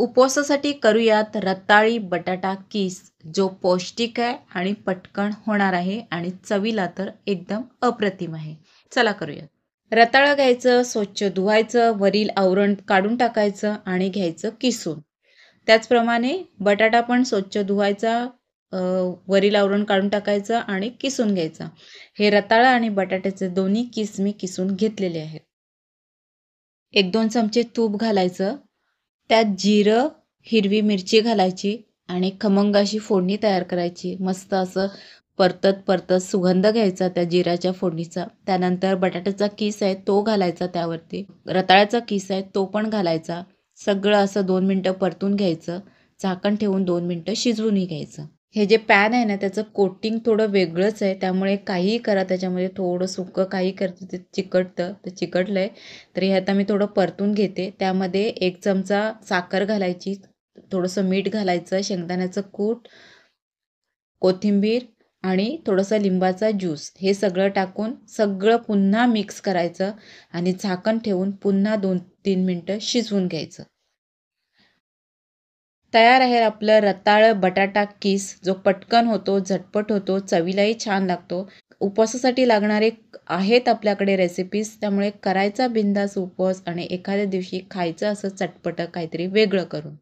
उपवासासाठी करूयात रताळी बटाटा कीस, जो पौष्टिक आहे आणि पटकन होणार आहे आणि चवीला तर एकदम अप्रतिम आहे. चला करूयात. रताळं घ्यायचं, स्वच्छ धुवायचं, वरील आवरण काढून टाकायचं आणि घ्यायचं किसून. त्याचप्रमाणे बटाटा पण स्वच्छ धुवायचा, अ, वरील आवरण काढून टाकायचं आणि किसून घ्यायचं. हे रताळं आणि बटाट्याचे दोन्ही किस मी किसून घेतलेले आहेत. 1-2 चमचे तूप घालायचं. त्यात जिरं, हिरवी मिरची घालायची आणि खमंग अशी फोडणी तयार करायची. मस्त असं परतत परतत सुगंध घ्यायचा त्या जिऱ्याच्या फोडणीचा. त्यानंतर बटाट्याचा किस आहे तो घालायचा त्यावरती. रताळ्याचा किस आहे तो पण घालायचा. सगळं असं 2 मिनटं परतून घ्यायचं. झाकण ठेवून 2 मिनटं शिजवूनही घ्यायचं. हे जे पॅन आहे ना त्याचं कोटिंग थोडं वेगळंच आहे, त्यामुळे काहीही करा त्याच्यामध्ये थोडं सुकं काही करतं ते चिकटतं, ते चिकटलं आहे. तर हे आता मी थोडं परतून घेते. त्यामध्ये 1 चमचा साखर घालायची, थोडंसं मीठ घालायचं, शेंगदाण्याचं कूट, कोथिंबीर आणि थोडंसं लिंबाचा ज्यूस हे सगळं टाकून सगळं पुन्हा मिक्स करायचं आणि झाकण ठेवून पुन्हा 2-3 मिनटं शिजवून घ्यायचं. तयार आहे आपलं रताळं बटाटा किस, जो पटकन होतो, झटपट होतो, चवीलाही छान लागतो. उपवासासाठी लागणारे आहेत आपल्याकडे रेसिपीज, त्यामुळे करायचा बिनधास्त उपवास आणि एखाद्या दिवशी खायचं असं चटपटं काहीतरी वेगळं करून.